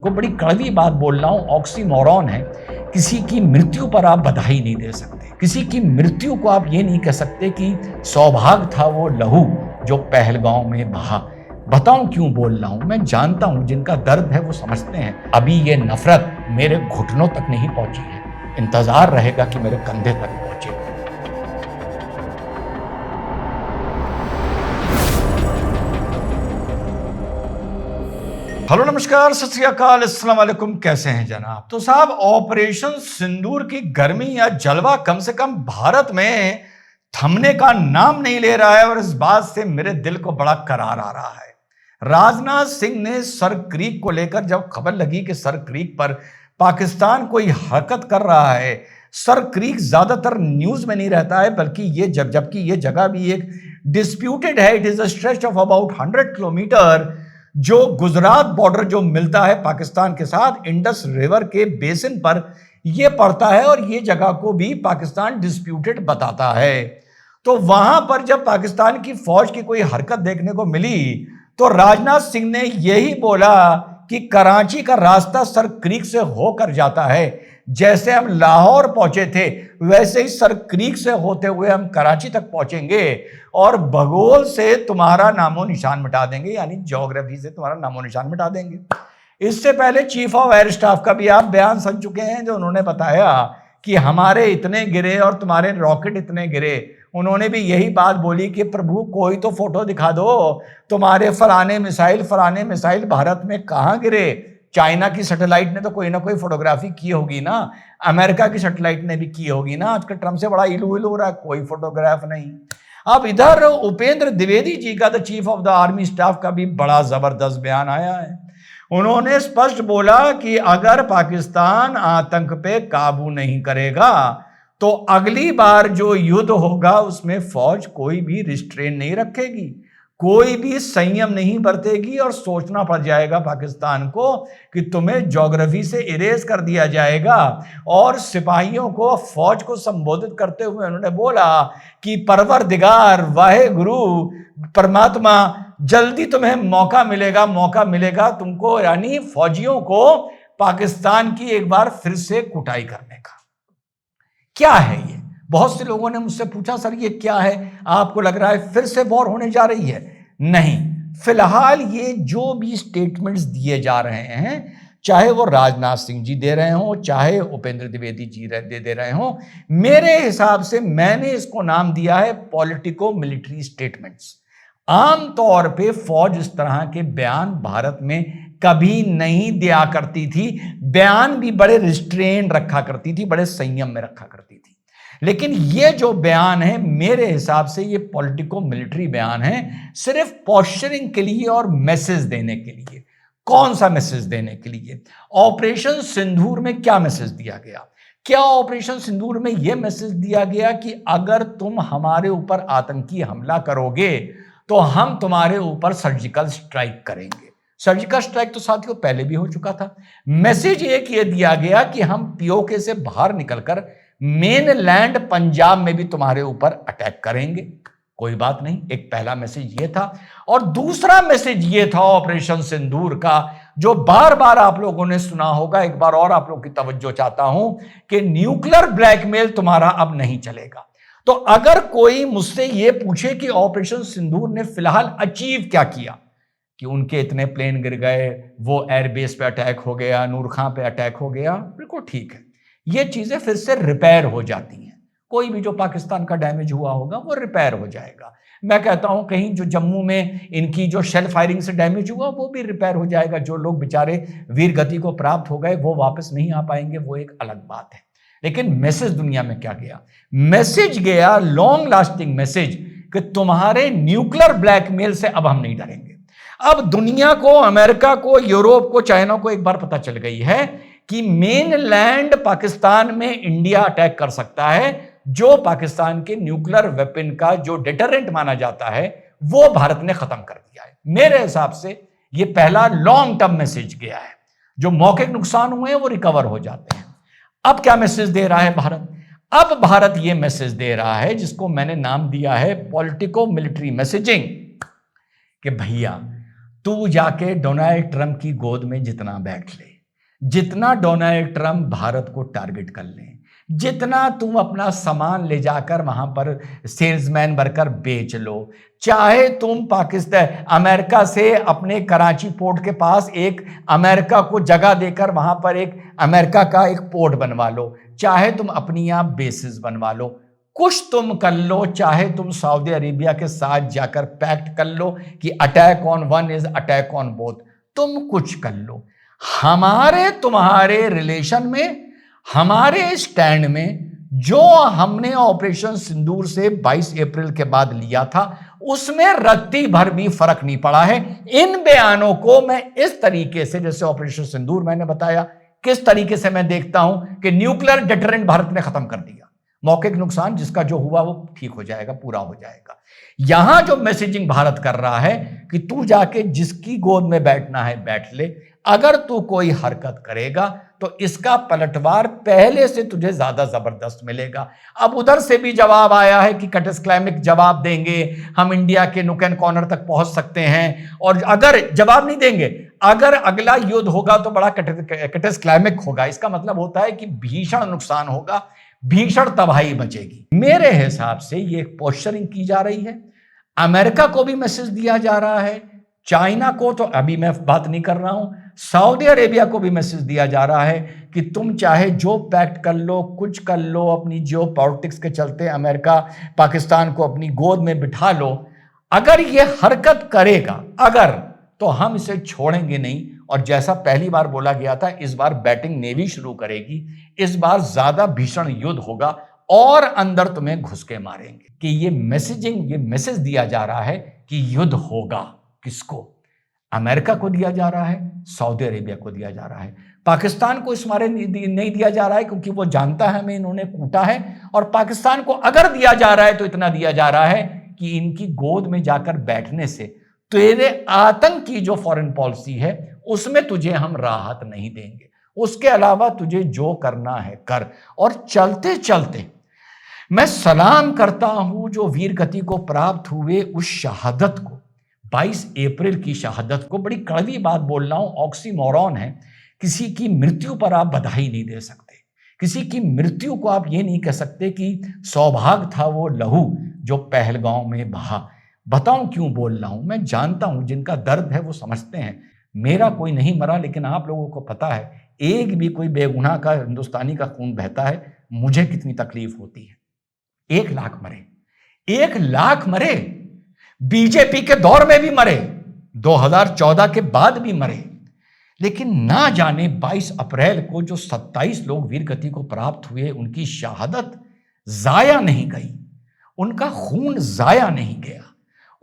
को बड़ी कड़वी बात बोल रहा हूं, ऑक्सीमोरॉन है। किसी की मृत्यु पर आप बधाई नहीं दे सकते, किसी की मृत्यु को आप ये नहीं कह सकते कि सौभाग्य था वो लहू जो पहलगांव में बहा। बताऊं क्यों बोल रहा हूं? मैं जानता हूं जिनका दर्द है वो समझते हैं। अभी ये नफरत मेरे घुटनों तक नहीं पहुंची है, इंतजार रहेगा कि मेरे कंधे तक पहुंचे। हेलो, नमस्कार, सत श्री अकाल, अस्सलाम वालेकुम। कैसे हैं जनाब? तो साहब, ऑपरेशन सिंदूर की गर्मी या जलवा कम से कम भारत में थमने का नाम नहीं ले रहा है और इस बात से मेरे दिल को बड़ा करार आ रहा है। राजनाथ सिंह ने सर क्रीक को लेकर जब खबर लगी कि सर क्रीक पर पाकिस्तान कोई हरकत कर रहा है, सर क्रीक ज्यादातर न्यूज में नहीं रहता है, बल्कि जबकि ये जगह भी एक डिस्प्यूटेड है। It is a stretch of about 100 kilometre जो गुजरात बॉर्डर जो मिलता है पाकिस्तान के साथ, इंडस रिवर के बेसिन पर यह पड़ता है और यह जगह को भी पाकिस्तान डिस्प्यूटेड बताता है। तो वहां पर जब पाकिस्तान की फौज की कोई हरकत देखने को मिली तो राजनाथ सिंह ने यही बोला कि कराची का रास्ता सर क्रीक से होकर जाता है। जैसे हम लाहौर पहुंचे थे वैसे ही सर क्रीक से होते हुए हम कराची तक पहुंचेंगे और भूगोल से तुम्हारा नामो निशान मिटा देंगे, यानी ज्योग्राफी से तुम्हारा नामो निशान मिटा देंगे। इससे पहले चीफ ऑफ एयर स्टाफ का भी आप बयान सुन चुके हैं, जो उन्होंने बताया कि हमारे इतने गिरे और तुम्हारे रॉकेट इतने गिरे। उन्होंने भी यही बात बोली कि प्रभु कोई तो फोटो दिखा दो, तुम्हारे फलाने मिसाइल भारत में कहां गिरे। चाइना की सैटेलाइट ने तो कोई ना कोई फोटोग्राफी की होगी ना, अमेरिका की सैटेलाइट ने भी की होगी ना। आजकल ट्रम्प से बड़ा इलू इलू हो रहा है, कोई फोटोग्राफ नहीं। अब इधर उपेंद्र द्विवेदी जी का, the chief of the army staff का भी बड़ा जबरदस्त बयान आया है। उन्होंने स्पष्ट बोला कि अगर पाकिस्तान आतंक पे काबू नहीं करेगा तो अगली बार जो युद्ध होगा उसमें फौज कोई भी रिस्ट्रेन नहीं रखेगी, कोई भी संयम नहीं बरतेगी और सोचना पड़ जाएगा पाकिस्तान को कि तुम्हें ज्योग्राफी से इरेज कर दिया जाएगा। और सिपाहियों को, फौज को संबोधित करते हुए उन्होंने बोला कि परवरदिगार वाहे गुरु परमात्मा, जल्दी तुम्हें मौका मिलेगा तुमको, यानी फौजियों को, पाकिस्तान की एक बार फिर से कुटाई करने का। क्या है ये? बहुत से लोगों ने मुझसे पूछा, सर ये क्या है? आपको लग रहा है फिर से वॉर होने जा रही है? नहीं, फिलहाल ये जो भी स्टेटमेंट्स दिए जा रहे हैं, चाहे वो राजनाथ सिंह जी दे रहे हो, चाहे उपेंद्र द्विवेदी जी दे रहे हो, मेरे हिसाब से मैंने इसको नाम दिया है पॉलिटिको मिलिट्री स्टेटमेंट्स। आमतौर पे फौज इस तरह के बयान भारत में कभी नहीं दिया करती थी, बयान भी बड़े रिस्ट्रेन रखा करती थी, बड़े संयम में रखा करती थी। लेकिन ये जो बयान है मेरे हिसाब से ये पॉलिटिको मिलिट्री बयान है, सिर्फ पोस्चरिंग के लिए और मैसेज देने के लिए। कौन सा मैसेज देने के लिए? ऑपरेशन सिंदूर में क्या मैसेज दिया गया? क्या ऑपरेशन सिंदूर में यह मैसेज दिया गया कि अगर तुम हमारे ऊपर आतंकी हमला करोगे तो हम तुम्हारे ऊपर सर्जिकल स्ट्राइक करेंगे? सर्जिकल स्ट्राइक तो साथियों पहले भी हो चुका था। मैसेज एक ये दिया गया कि हम पीओके से बाहर निकलकर मेन लैंड पंजाब में भी तुम्हारे ऊपर अटैक करेंगे। कोई बात नहीं, एक पहला मैसेज ये था। और दूसरा मैसेज ये था ऑपरेशन सिंदूर का, जो बार बार आप लोगों ने सुना होगा। एक बार और आप लोगों की तवज्जो चाहता हूं कि न्यूक्लियर ब्लैकमेल तुम्हारा अब नहीं चलेगा। तो अगर कोई मुझसे ये पूछे कि ऑपरेशन सिंदूर ने फिलहाल अचीव क्या किया, कि उनके इतने प्लेन गिर गए, वो एयरबेस पे अटैक हो गया, नूर खां पे अटैक हो गया, बिल्कुल ठीक है, ये चीजें फिर से रिपेयर हो जाती हैं। कोई भी जो पाकिस्तान का डैमेज हुआ होगा वो रिपेयर हो जाएगा। मैं कहता हूं कहीं जो जम्मू में इनकी जो शेल फायरिंग से डैमेज हुआ वो भी रिपेयर हो जाएगा। जो लोग बेचारे वीर गति को प्राप्त हो गए वो वापस नहीं आ पाएंगे, वो एक अलग बात है। लेकिन मैसेज दुनिया में क्या गया? मैसेज गया, लॉन्ग लास्टिंग मैसेज, कि तुम्हारे न्यूक्लियर ब्लैकमेल से अब हम नहीं डरेंगे। अब दुनिया को, अमेरिका को, यूरोप को, चाइना को एक बार पता चल गई है कि मेन लैंड पाकिस्तान में इंडिया अटैक कर सकता है। जो पाकिस्तान के न्यूक्लियर वेपन का जो डिटरेंट माना जाता है वो भारत ने खत्म कर दिया है। मेरे हिसाब से ये पहला लॉन्ग टर्म मैसेज गया है। जो मौखिक नुकसान हुए हैं वो रिकवर हो जाते हैं। अब क्या मैसेज दे रहा है भारत? अब भारत ये मैसेज दे रहा है जिसको मैंने नाम दिया है पॉलिटिको मिलिट्री मैसेजिंग, कि भैया तू जाके डोनाल्ड ट्रंप की गोद में जितना बैठ ले, जितना डोनाल्ड ट्रंप भारत को टारगेट कर लें, जितना तुम अपना सामान ले जाकर वहां पर सेल्समैन बनकर बेच लो, चाहे तुम पाकिस्तान अमेरिका से अपने कराची पोर्ट के पास एक अमेरिका को जगह देकर वहां पर एक अमेरिका का एक पोर्ट बनवा लो, चाहे तुम अपनी यहां बेसिस बनवा लो, कुछ तुम कर लो, चाहे तुम सऊदी अरेबिया के साथ जाकर पैक्ट कर लो कि attack on one is attack on both, तुम कुछ कर लो। हमारे तुम्हारे रिलेशन में, हमारे स्टैंड में जो हमने ऑपरेशन सिंदूर से 22 अप्रैल के बाद लिया था, उसमें रत्ती भर भी फर्क नहीं पड़ा है। इन बयानों को मैं इस तरीके से, जैसे ऑपरेशन सिंदूर मैंने बताया किस तरीके से मैं देखता हूं कि न्यूक्लियर डिटरेंट भारत ने खत्म कर दिया, मौके के नुकसान जिसका जो हुआ वो ठीक हो जाएगा, पूरा हो जाएगा। यहां जो मैसेजिंग भारत कर रहा है कि तू जाके जिसकी गोद में बैठना है बैठ ले, अगर तू कोई हरकत करेगा तो इसका पलटवार पहले से तुझे ज्यादा जबरदस्त मिलेगा। अब उधर से भी जवाब आया है कि कैटेस्क्लाइमिक जवाब देंगे, हम इंडिया के नुक एंड कॉर्नर तक पहुंच सकते हैं, और अगर जवाब नहीं देंगे, अगर अगला युद्ध होगा तो बड़ा कैटेस्क्लाइमिक होगा। इसका मतलब होता है कि भीषण नुकसान होगा, भीषण तबाही मचेगी। मेरे हिसाब से ये पोस्चरिंग की जा रही है, अमेरिका को भी मैसेज दिया जा रहा है, चाइना को तो अभी मैं बात नहीं कर रहा हूं, सऊदी अरेबिया को भी मैसेज दिया जा रहा है कि तुम चाहे जो पैक्ट कर लो, कुछ कर लो, अपनी जियो पॉलिटिक्स के चलते अमेरिका पाकिस्तान को अपनी गोद में बिठा लो, अगर ये हरकत करेगा अगर, तो हम इसे छोड़ेंगे नहीं। और जैसा पहली बार बोला गया था, इस बार बैटिंग नेवी शुरू करेगी, इस बार ज्यादा भीषण युद्ध होगा और अंदर तुम्हें घुस के मारेंगे। कि ये मैसेजिंग, ये मैसेज दिया जा रहा है कि युद्ध होगा। किसको? अमेरिका को दिया जा रहा है, सऊदी अरेबिया को दिया जा रहा है। पाकिस्तान को इस मारे नहीं दिया जा रहा है क्योंकि वो जानता है हमें इन्होंने कूटा है, और पाकिस्तान को अगर दिया जा रहा है तो इतना दिया जा रहा है कि इनकी गोद में जाकर बैठने से तेरे आतंक की जो फॉरेन पॉलिसी है उसमें तुझे हम राहत नहीं देंगे। उसके अलावा तुझे जो करना है कर। और चलते चलते मैं सलाम करता हूं जो वीर गति को प्राप्त हुए उस शहादत को, 22 अप्रैल की शहादत को। बड़ी कड़वी बात बोल रहा हूं, ऑक्सीमोरॉन है, किसी की मृत्यु पर आप बधाई नहीं दे सकते, किसी की मृत्यु को आप ये नहीं कह सकते कि सौभाग्य था वो लहू जो पहलगांव में बहा। बताऊं क्यों बोल रहा हूं? मैं जानता हूं जिनका दर्द है वो समझते हैं। मेरा कोई नहीं मरा, लेकिन आप लोगों को पता है एक भी कोई बेगुनाह का हिंदुस्तानी का खून बहता है, मुझे कितनी तकलीफ होती है। 1 लाख मरे, 1 लाख मरे, बीजेपी के दौर में भी मरे, 2014 के बाद भी मरे, लेकिन ना जाने 22 अप्रैल को जो 27 लोग वीर गति को प्राप्त हुए, उनकी शहादत जाया नहीं गई, उनका खून जाया नहीं गया,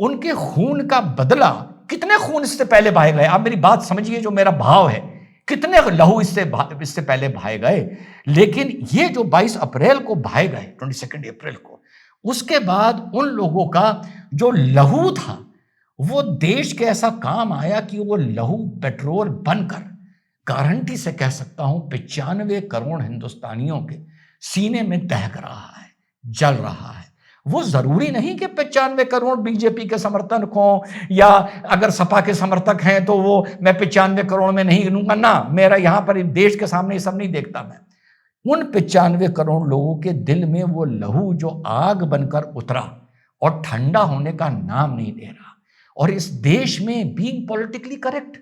उनके खून का बदला, कितने खून इससे पहले बहाए गए, आप मेरी बात समझिए, जो मेरा भाव है, कितने लहू इससे पहले बहाए गए। लेकिन ये जो 22 अप्रैल को बहाए गए, 22 अप्रैल को, उसके बाद उन लोगों का जो लहू था वो देश के ऐसा काम आया कि वो लहू पेट्रोल बनकर, गारंटी से कह सकता हूं 95 करोड़ हिंदुस्तानियों के सीने में दहक रहा है, जल रहा है। वो जरूरी नहीं कि 95 करोड़ बीजेपी के समर्थक हों, या अगर सपा के समर्थक हैं तो वो मैं 95 करोड़ में नहीं गिनूंगा ना। मेरा यहां पर देश के सामने ये सब नहीं देखता मैं। उन 95 करोड़ लोगों के दिल में वो लहू जो आग बनकर उतरा और ठंडा होने का नाम नहीं ले रहा। और इस देश में being politically correct,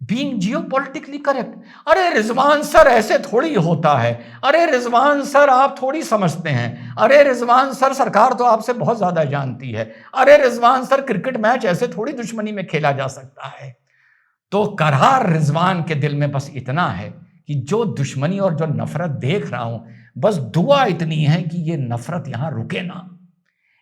being geopolitically correct, अरे रिजवान सर ऐसे थोड़ी होता है, अरे रिजवान सर आप थोड़ी समझते हैं, अरे रिजवान सर सरकार तो आपसे बहुत ज्यादा जानती है, अरे रिजवान सर क्रिकेट मैच ऐसे थोड़ी दुश्मनी में खेला जा सकता है। तो करार रिजवान के दिल में बस इतना है कि जो दुश्मनी और जो नफरत देख रहा हूं, बस दुआ इतनी है कि ये नफरत यहां रुके ना,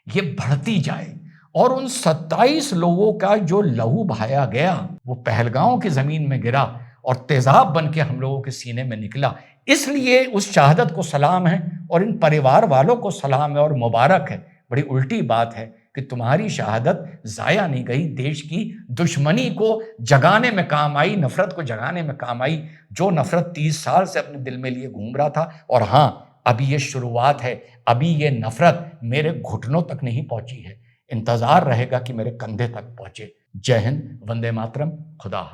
ये बढ़ती जाए। और उन 27 लोगों का जो लहू बहाया गया वो पहलगांव की जमीन में गिरा और तेजाब बन के हम लोगों के सीने में निकला। इसलिए उस शहादत को सलाम है और इन परिवार वालों को सलाम है और मुबारक है। बड़ी उल्टी बात है कि तुम्हारी शहादत जाया नहीं गई, देश की दुश्मनी को जगाने में काम आई, नफरत को जगाने में काम आई, जो नफरत 30 साल से अपने दिल में लिए घूम रहा था। और हाँ, अभी ये शुरुआत है, अभी ये नफरत मेरे घुटनों तक नहीं पहुंची है, इंतजार रहेगा कि मेरे कंधे तक पहुंचे। जय हिंद, वंदे मातरम, खुदा हाफिज़।